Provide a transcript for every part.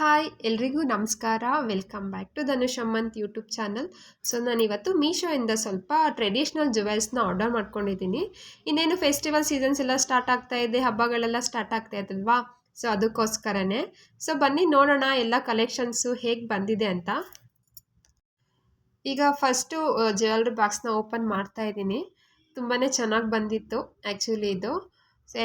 Hi ಎಲ್ರಿಗೂ ನಮಸ್ಕಾರ. Welcome back to Dhanush ಅಮ್ಮಂತ್ ಯೂಟ್ಯೂಬ್ ಚಾನಲ್. ಸೊ ನಾನಿವತ್ತು ಮೀಶೋಯಿಂದ ಸ್ವಲ್ಪ ಟ್ರೆಡಿಷ್ನಲ್ ಜುವೆಲ್ಸ್ನ ಆರ್ಡರ್ ಮಾಡ್ಕೊಂಡಿದ್ದೀನಿ. ಇನ್ನೇನು ಫೆಸ್ಟಿವಲ್ ಸೀಸನ್ಸ್ ಎಲ್ಲ ಸ್ಟಾರ್ಟ್ ಆಗ್ತಾ ಇದೆ, ಹಬ್ಬಗಳೆಲ್ಲ ಸ್ಟಾರ್ಟ್ ಆಗ್ತಾ ಇದಲ್ವಾ, ಸೊ ಅದಕ್ಕೋಸ್ಕರನೇ. ಸೊ ಬನ್ನಿ ನೋಡೋಣ ಎಲ್ಲ ಕಲೆಕ್ಷನ್ಸು ಹೇಗೆ ಬಂದಿದೆ ಅಂತ. ಈಗ ಫಸ್ಟು ಜ್ಯುವೆಲ್ರಿ ಬಾಕ್ಸ್ನ ಓಪನ್ ಮಾಡ್ತಾ ಇದ್ದೀನಿ. ತುಂಬಾ ಚೆನ್ನಾಗಿ ಬಂದಿತ್ತು ಆ್ಯಕ್ಚುಲಿ ಇದು. ಸೊ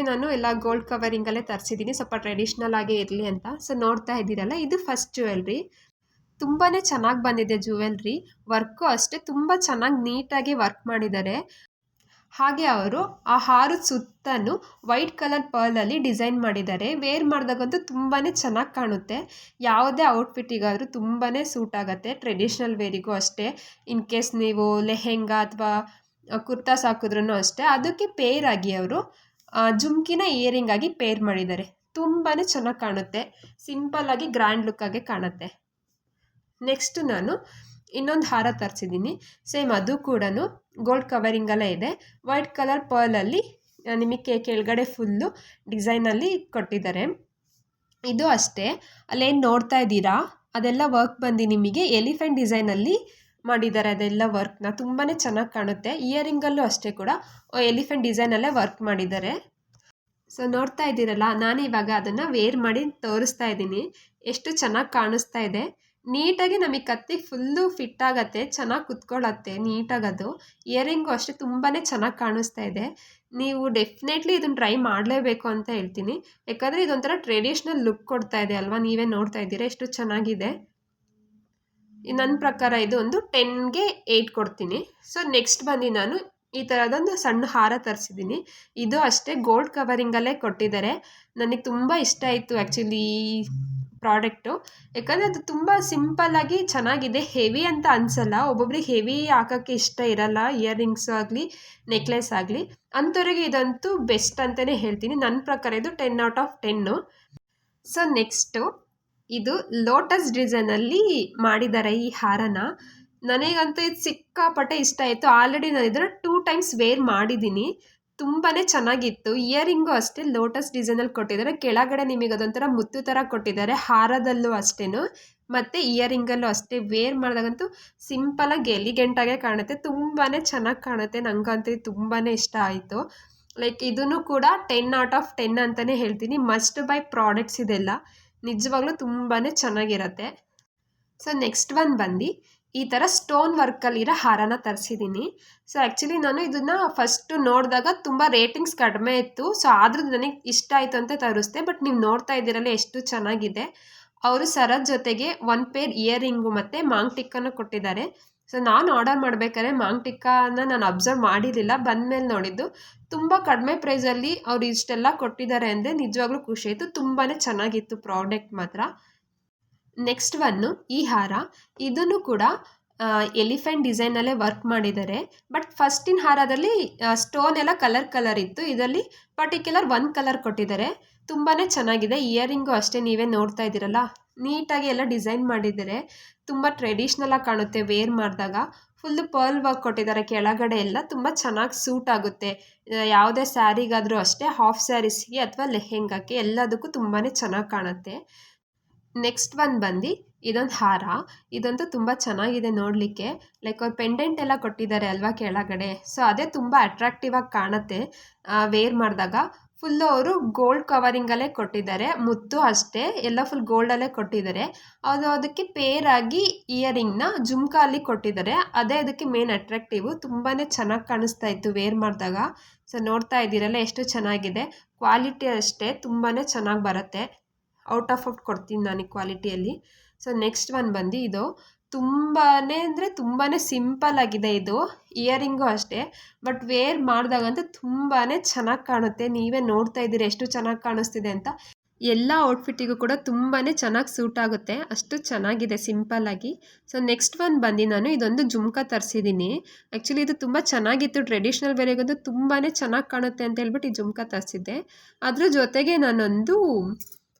ನಾನು ಎಲ್ಲ ಗೋಲ್ಡ್ ಕವರಿಂಗಲ್ಲೇ ತರಿಸಿದ್ದೀನಿ, ಸ್ವಲ್ಪ ಟ್ರೆಡಿಷ್ನಲ್ ಆಗೇ ಇರಲಿ ಅಂತ. ಸೊ ನೋಡ್ತಾ ಇದ್ದೀರಲ್ಲ, ಇದು ಫಸ್ಟ್ ಜ್ಯುವೆಲ್ರಿ. ತುಂಬಾ ಚೆನ್ನಾಗಿ ಬಂದಿದೆ ಜ್ಯುವೆಲ್ರಿ. ವರ್ಕು ಅಷ್ಟೇ ತುಂಬ ಚೆನ್ನಾಗಿ ನೀಟಾಗಿ ವರ್ಕ್ ಮಾಡಿದ್ದಾರೆ. ಹಾಗೆ ಅವರು ಆ ಹಾರದ ಸುತ್ತಲೂ ವೈಟ್ ಕಲರ್ ಪರ್ಲಲ್ಲಿ ಡಿಸೈನ್ ಮಾಡಿದ್ದಾರೆ. ವೇರ್ ಮಾಡಿದಾಗಂತೂ ತುಂಬಾ ಚೆನ್ನಾಗಿ ಕಾಣುತ್ತೆ. ಯಾವುದೇ ಔಟ್ಫಿಟ್ಟಿಗಾದರೂ ತುಂಬಾ ಸೂಟ್ ಆಗುತ್ತೆ. ಟ್ರೆಡಿಷ್ನಲ್ ವೇರಿಗೂ ಅಷ್ಟೇ. ಇನ್ ಕೇಸ್ ನೀವು ಲೆಹೆಂಗಾ ಅಥವಾ ಕುರ್ತಾಸ್ ಹಾಕಿದ್ರೂ ಅಷ್ಟೇ, ಅದಕ್ಕೆ ಪೇರ್ ಆಗಿ ಅವರು ಜುಮ್ಕಿನ ಇಯರಿಂಗ್ ಆಗಿ ಪೇರ್ ಮಾಡಿದ್ದಾರೆ. ತುಂಬಾ ಚೆನ್ನಾಗಿ ಕಾಣುತ್ತೆ. ಸಿಂಪಲ್ಲಾಗಿ ಗ್ರ್ಯಾಂಡ್ ಲುಕ್ಕಾಗೆ ಕಾಣುತ್ತೆ. ನೆಕ್ಸ್ಟ್ ನಾನು ಇನ್ನೊಂದು ಹಾರ ತರಿಸಿದ್ದೀನಿ. ಸೇಮ್ ಅದು ಕೂಡ ಗೋಲ್ಡ್ ಕವರಿಂಗಲ್ಲೇ ಇದೆ. ವೈಟ್ ಕಲರ್ ಪರ್ಲಲ್ಲಿ ನಿಮಗೆ ಕೆಳಗಡೆ ಫುಲ್ಲು ಡಿಸೈನಲ್ಲಿ ಕೊಟ್ಟಿದ್ದಾರೆ. ಇದು ಅಷ್ಟೇ, ಅಲ್ಲೇನು ನೋಡ್ತಾ ಇದ್ದೀರಾ ಅದೆಲ್ಲ ವರ್ಕ್ ಬಂದು ನಿಮಗೆ ಎಲಿಫೆಂಟ್ ಡಿಸೈನಲ್ಲಿ ಮಾಡಿದ್ದಾರೆ. ಅದೆಲ್ಲ ವರ್ಕ್ನ ತುಂಬಾ ಚೆನ್ನಾಗಿ ಕಾಣುತ್ತೆ. ಇಯರಿಂಗಲ್ಲೂ ಅಷ್ಟೇ ಕೂಡ ಎಲಿಫೆಂಟ್ ಡಿಸೈನಲ್ಲೇ ವರ್ಕ್ ಮಾಡಿದ್ದಾರೆ. ಸೊ ನೋಡ್ತಾ ಇದ್ದೀರಲ್ಲ, ನಾನು ಇವಾಗ ಅದನ್ನು ವೇರ್ ಮಾಡಿ ತೋರಿಸ್ತಾ ಇದ್ದೀನಿ. ಎಷ್ಟು ಚೆನ್ನಾಗಿ ಕಾಣಿಸ್ತಾ ಇದೆ. ನೀಟಾಗಿ ನಮಗೆ ಕತ್ತಿಗೆ ಫುಲ್ಲು ಫಿಟ್ ಆಗುತ್ತೆ, ಚೆನ್ನಾಗಿ ಕುತ್ಕೊಳ್ಳುತ್ತೆ ನೀಟಾಗದು. ಇಯರಿಂಗು ಅಷ್ಟೇ ತುಂಬಾ ಚೆನ್ನಾಗಿ ಕಾಣಿಸ್ತಾ ಇದೆ. ನೀವು ಡೆಫಿನೆಟ್ಲಿ ಇದನ್ನು ಟ್ರೈ ಮಾಡಲೇಬೇಕು ಅಂತ ಹೇಳ್ತೀನಿ. ಯಾಕಂದರೆ ಇದೊಂಥರ ಟ್ರೆಡಿಷ್ನಲ್ ಲುಕ್ ಕೊಡ್ತಾ ಇದೆ ಅಲ್ವಾ, ನೀವೇ ನೋಡ್ತಾ ಇದ್ದೀರಾ ಎಷ್ಟು ಚೆನ್ನಾಗಿದೆ. ನನ್ನ ಪ್ರಕಾರ ಇದು ಒಂದು 10ಗೆ 8 ಕೊಡ್ತೀನಿ. ಸೊ ನೆಕ್ಸ್ಟ್ ಬಂದು ನಾನು ಈ ಥರದೊಂದು ಸಣ್ಣ ಹಾರ ತರಿಸಿದ್ದೀನಿ. ಇದು ಅಷ್ಟೇ ಗೋಲ್ಡ್ ಕವರಿಂಗಲ್ಲೇ ಕೊಟ್ಟಿದ್ದಾರೆ. ನನಗೆ ತುಂಬ ಇಷ್ಟ ಆಯಿತು ಆ್ಯಕ್ಚುಲಿ ಪ್ರಾಡಕ್ಟು. ಯಾಕಂದರೆ ಅದು ತುಂಬ ಸಿಂಪಲ್ಲಾಗಿ ಚೆನ್ನಾಗಿದೆ. ಹೆವಿ ಅಂತ ಅನಿಸಲ್ಲ. ಒಬ್ಬೊಬ್ರಿಗೆ ಹೆವಿ ಹಾಕೋಕ್ಕೆ ಇಷ್ಟ ಇರಲ್ಲ, ಇಯರಿಂಗ್ಸ್ ಆಗಲಿ ನೆಕ್ಲೆಸ್ ಆಗಲಿ, ಅಂಥವ್ರಿಗೆ ಇದಂತೂ ಬೆಸ್ಟ್ ಅಂತಲೇ ಹೇಳ್ತೀನಿ. ನನ್ನ ಪ್ರಕಾರ ಇದು 10 ಔಟ್ ಆಫ್ 10. ಸೊ ನೆಕ್ಸ್ಟು ಇದು ಲೋಟಸ್ ಡಿಸೈನಲ್ಲಿ ಮಾಡಿದ್ದಾರೆ ಈ ಹಾರನ. ನನಗಂತೂ ಇದು ಸಿಕ್ಕಾಪಟ್ಟೆ ಇಷ್ಟ ಆಯಿತು. ಆಲ್ರೆಡಿ ನಾನು ಇದನ್ನು 2 ಟೈಮ್ಸ್ ವೇರ್ ಮಾಡಿದ್ದೀನಿ. ತುಂಬಾ ಚೆನ್ನಾಗಿತ್ತು. ಇಯರಿಂಗು ಅಷ್ಟೇ ಲೋಟಸ್ ಡಿಸೈನಲ್ಲಿ ಕೊಟ್ಟಿದ್ದಾರೆ. ಕೆಳಗಡೆ ನಿಮಗೆ ಅದೊಂಥರ ಮುತ್ತು ಥರ ಕೊಟ್ಟಿದ್ದಾರೆ. ಹಾರದಲ್ಲೂ ಅಷ್ಟೇ ಮತ್ತು ಇಯರಿಂಗಲ್ಲೂ ಅಷ್ಟೇ. ವೇರ್ ಮಾಡಿದಾಗಂತೂ ಸಿಂಪಲಾಗಿ ಎಲಿಗೆಂಟಾಗೆ ಕಾಣುತ್ತೆ. ತುಂಬಾ ಚೆನ್ನಾಗಿ ಕಾಣುತ್ತೆ. ನನಗಂತೂ ತುಂಬಾ ಇಷ್ಟ ಆಯಿತು. ಲೈಕ್ ಇದನ್ನು ಕೂಡ 10 ಔಟ್ ಆಫ್ 10 ಅಂತಲೇ ಹೇಳ್ತೀನಿ. ಮಸ್ಟ್ ಬೈ ಪ್ರಾಡಕ್ಟ್ಸ್ ಇದೆಲ್ಲ ನಿಜವಾಗ್ಲೂ ತುಂಬಾ ಚೆನ್ನಾಗಿರುತ್ತೆ. ಸೊ ನೆಕ್ಸ್ಟ್ ಒನ್ ಬಂದು ಈ ಥರ ಸ್ಟೋನ್ ವರ್ಕಲ್ಲಿರೋ ಹಾರನ ತರಿಸಿದ್ದೀನಿ. ಸೊ ಆ್ಯಕ್ಚುಲಿ ನಾನು ಇದನ್ನು ಫಸ್ಟು ನೋಡಿದಾಗ ತುಂಬ ರೇಟಿಂಗ್ಸ್ ಕಡಿಮೆ ಇತ್ತು. ಸೊ ಆದರೂ ನನಗೆ ಇಷ್ಟ ಆಯಿತು ಅಂತ ತರಿಸ್ದೆ. ಬಟ್ ನೀವು ನೋಡ್ತಾ ಇದ್ದೀರಲ್ಲ ಎಷ್ಟು ಚೆನ್ನಾಗಿದೆ. ಅವರು ಸರದ ಜೊತೆಗೆ 1 ಪೇರ್ ಇಯರಿಂಗು ಮತ್ತು ಮಾಂಗ್ ಟಿಕ್ಕನ್ನು ಕೊಟ್ಟಿದ್ದಾರೆ. ಸೊ ನಾನು ಆರ್ಡರ್ ಮಾಡಬೇಕಾದ್ರೆ ಮಾಂಗ್ ಟಿಕ್ಕಾನ ನಾನು ಅಬ್ಸರ್ವ್ ಮಾಡಿರಲಿಲ್ಲ, ಬಂದಮೇಲೆ ನೋಡಿದ್ದು. ತುಂಬ ಕಡಿಮೆ ಪ್ರೈಸಲ್ಲಿ ಅವ್ರು ಇಷ್ಟೆಲ್ಲ ಕೊಟ್ಟಿದ್ದಾರೆ ಅಂದರೆ ನಿಜವಾಗ್ಲೂ ಖುಷಿ ಆಯಿತು. ತುಂಬಾ ಚೆನ್ನಾಗಿತ್ತು ಪ್ರಾಡಕ್ಟ್ ಮಾತ್ರ. ನೆಕ್ಸ್ಟ್ ಒನ್ನು ಈ ಹಾರ. ಇದನ್ನು ಕೂಡ ಎಲಿಫೆಂಟ್ ಡಿಸೈನಲ್ಲೇ ವರ್ಕ್ ಮಾಡಿದ್ದಾರೆ. ಬಟ್ ಫಸ್ಟಿನ ಹಾರದಲ್ಲಿ ಸ್ಟೋನ್ ಎಲ್ಲ ಕಲರ್ ಇತ್ತು. ಇದರಲ್ಲಿ ಪರ್ಟಿಕ್ಯುಲರ್ 1 ಕಲರ್ ಕೊಟ್ಟಿದ್ದಾರೆ. ತುಂಬಾ ಚೆನ್ನಾಗಿದೆ. ಇಯರಿಂಗು ಅಷ್ಟೇ ನೀವೇ ನೋಡ್ತಾ ಇದ್ದೀರಲ್ಲ, ನೀಟಾಗಿ ಎಲ್ಲ ಡಿಸೈನ್ ಮಾಡಿದ್ದಾರೆ. ತುಂಬ ಟ್ರೆಡಿಷ್ನಲಾಗಿ ಕಾಣುತ್ತೆ ವೇರ್ ಮಾಡಿದಾಗ. ಫುಲ್ಲು ಪರ್ಲ್ ವರ್ಕ್ ಕೊಟ್ಟಿದ್ದಾರೆ ಕೆಳಗಡೆ ಎಲ್ಲ. ತುಂಬ ಚೆನ್ನಾಗಿ ಸೂಟ್ ಆಗುತ್ತೆ. ಯಾವುದೇ ಸ್ಯಾರಿಗಾದರೂ ಅಷ್ಟೇ, ಹಾಫ್ ಸ್ಯಾರೀಸ್ಗೆ ಅಥವಾ ಲೆಹೆಂಗಾಕ್ಕೆ ಎಲ್ಲದಕ್ಕೂ ತುಂಬಾ ಚೆನ್ನಾಗಿ ಕಾಣುತ್ತೆ. ನೆಕ್ಸ್ಟ್ ಒನ್ ಬಂದು ಇದೊಂದು ಹಾರ. ಇದಂತೂ ತುಂಬ ಚೆನ್ನಾಗಿದೆ ನೋಡಲಿಕ್ಕೆ. ಲೈಕ್ ಅವ್ರು ಪೆಂಡೆಂಟ್ ಎಲ್ಲ ಕೊಟ್ಟಿದ್ದಾರೆ ಅಲ್ವಾ ಕೆಳಗಡೆ. ಸೊ ಅದೇ ತುಂಬ ಅಟ್ರಾಕ್ಟಿವ್ ಆಗಿ ಕಾಣುತ್ತೆ ವೇರ್ ಮಾಡಿದಾಗ. ಫುಲ್ಲು ಅವರು ಗೋಲ್ಡ್ ಕವರಿಂಗಲ್ಲೇ ಕೊಟ್ಟಿದ್ದಾರೆ. ಮುತ್ತು ಅಷ್ಟೇ ಎಲ್ಲ ಫುಲ್ ಗೋಲ್ಡಲ್ಲೇ ಕೊಟ್ಟಿದ್ದಾರೆ. ಅದಕ್ಕೆ ಪೇರಾಗಿ ಇಯರಿಂಗ್ನ ಜುಮ್ಕಾಲಿ ಕೊಟ್ಟಿದ್ದಾರೆ. ಅದೇ ಅದಕ್ಕೆ ಮೇನ್ ಅಟ್ರಾಕ್ಟಿವು. ತುಂಬಾ ಚೆನ್ನಾಗಿ ಕಾಣಿಸ್ತಾ ಇತ್ತು ವೇರ್ ಮಾಡಿದಾಗ. ಸೊ ನೋಡ್ತಾ ಇದ್ದೀರಲ್ಲ ಎಷ್ಟು ಚೆನ್ನಾಗಿದೆ. ಕ್ವಾಲಿಟಿ ಅಷ್ಟೇ ತುಂಬಾ ಚೆನ್ನಾಗಿ ಬರುತ್ತೆ. ಔಟ್ ಆಫ್ ಕೊಡ್ತೀನಿ ನಾನು ಈ ಕ್ವಾಲಿಟಿಯಲ್ಲಿ. ಸೊ ನೆಕ್ಸ್ಟ್ ಒನ್ ಬಂದು ಇದು ತುಂಬಾ ಅಂದರೆ ತುಂಬಾ ಸಿಂಪಲ್ ಆಗಿದೆ. ಇದು ಇಯರಿಂಗು ಅಷ್ಟೇ, ಬಟ್ ವೇರ್ ಮಾಡಿದಾಗಂತೂ ತುಂಬಾ ಚೆನ್ನಾಗಿ ಕಾಣುತ್ತೆ. ನೀವೇ ನೋಡ್ತಾ ಇದ್ದೀರಿ ಎಷ್ಟು ಚೆನ್ನಾಗಿ ಕಾಣಿಸ್ತಿದೆ ಅಂತ. ಎಲ್ಲ ಔಟ್ಫಿಟ್ಟಿಗೂ ಕೂಡ ತುಂಬಾ ಚೆನ್ನಾಗಿ ಸೂಟ್ ಆಗುತ್ತೆ. ಅಷ್ಟು ಚೆನ್ನಾಗಿದೆ ಸಿಂಪಲ್ಲಾಗಿ. ಸೊ ನೆಕ್ಸ್ಟ್ ಒನ್ ಬಂದು ನಾನು ಇದೊಂದು ಜುಮ್ಕಾ ತರಿಸಿದ್ದೀನಿ. ಆ್ಯಕ್ಚುಲಿ ಇದು ತುಂಬ ಚೆನ್ನಾಗಿತ್ತು. ಟ್ರೆಡಿಷ್ನಲ್ ವೇರಿಗಂತೂ ತುಂಬಾ ಚೆನ್ನಾಗಿ ಕಾಣುತ್ತೆ ಅಂತ ಹೇಳ್ಬಿಟ್ಟು ಈ ಜುಮ್ಕಾ ತರಿಸಿದ್ದೆ. ಅದ್ರ ಜೊತೆಗೆ ನಾನೊಂದು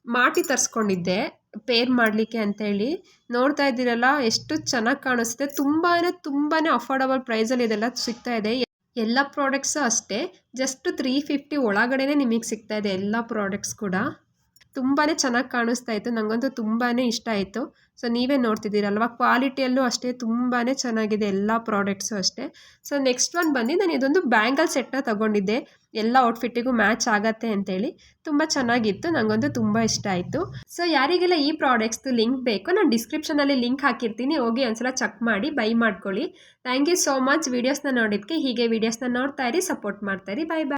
ಮಾಟಿ ತರಿಸ್ಕೊಂಡಿದ್ದೆ ಪೇರ್ ಮಾಡಲಿಕ್ಕೆ ಅಂತೇಳಿ. ನೋಡ್ತಾ ಇದ್ದೀರಲ್ಲ ಎಷ್ಟು ಚೆನ್ನಾಗಿ ಕಾಣಿಸ್ತಿದೆ. ತುಂಬಾ ಅಫೋರ್ಡಬಲ್ ಪ್ರೈಸಲ್ಲಿ ಇದೆಲ್ಲ ಸಿಗ್ತಾ ಇದೆ. ಎಲ್ಲ ಪ್ರಾಡಕ್ಟ್ಸು ಅಷ್ಟೇ ಜಸ್ಟ್ 350 ಒಳಗಡೆ ನಿಮಗೆ ಸಿಗ್ತಾ ಇದೆ ಎಲ್ಲ ಪ್ರಾಡಕ್ಟ್ಸ್ ಕೂಡ. ತುಂಬಾ ಚೆನ್ನಾಗಿ ಕಾಣಿಸ್ತಾ ಇತ್ತು. ನನಗಂತೂ ತುಂಬಾ ಇಷ್ಟ ಆಯಿತು. ಸೊ ನೀವೇ ನೋಡ್ತಿದ್ದೀರಲ್ವ, ಕ್ವಾಲಿಟಿಯಲ್ಲೂ ಅಷ್ಟೇ ತುಂಬಾ ಚೆನ್ನಾಗಿದೆ ಎಲ್ಲ ಪ್ರಾಡಕ್ಟ್ಸು ಅಷ್ಟೇ. ಸೊ ನೆಕ್ಸ್ಟ್ ಒನ್ ಬಂದು ನಾನು ಇದೊಂದು ಬ್ಯಾಂಗಲ್ ಸೆಟ್ನ ತೊಗೊಂಡಿದ್ದೆ, ಎಲ್ಲ ಔಟ್ಫಿಟ್ಟಿಗೂ ಮ್ಯಾಚ್ ಆಗತ್ತೆ ಅಂತೇಳಿ. ತುಂಬ ಚೆನ್ನಾಗಿತ್ತು, ನನಗಂತೂ ತುಂಬ ಇಷ್ಟ ಆಯಿತು. ಸೊ ಯಾರಿಗೆಲ್ಲ ಈ ಪ್ರಾಡಕ್ಟ್ಸ್ದು ಲಿಂಕ್ ಬೇಕು, ನಾನು ಡಿಸ್ಕ್ರಿಪ್ಷನಲ್ಲಿ ಲಿಂಕ್ ಹಾಕಿರ್ತೀನಿ, ಹೋಗಿ ಒಂದ್ಸಲ ಚೆಕ್ ಮಾಡಿ ಬೈ ಮಾಡ್ಕೊಳ್ಳಿ. ಥ್ಯಾಂಕ್ ಯು ಸೋ ಮಚ್ ವೀಡಿಯೋಸ್ನ ನೋಡಿದ್ದಕ್ಕೆ. ಹೀಗೆ ವೀಡಿಯೋಸ್ನ ನೋಡ್ತಾ ಇರಿ, ಸಪೋರ್ಟ್ ಮಾಡ್ತಾ ಇರಿ. ಬಾಯ್ ಬಾಯ್.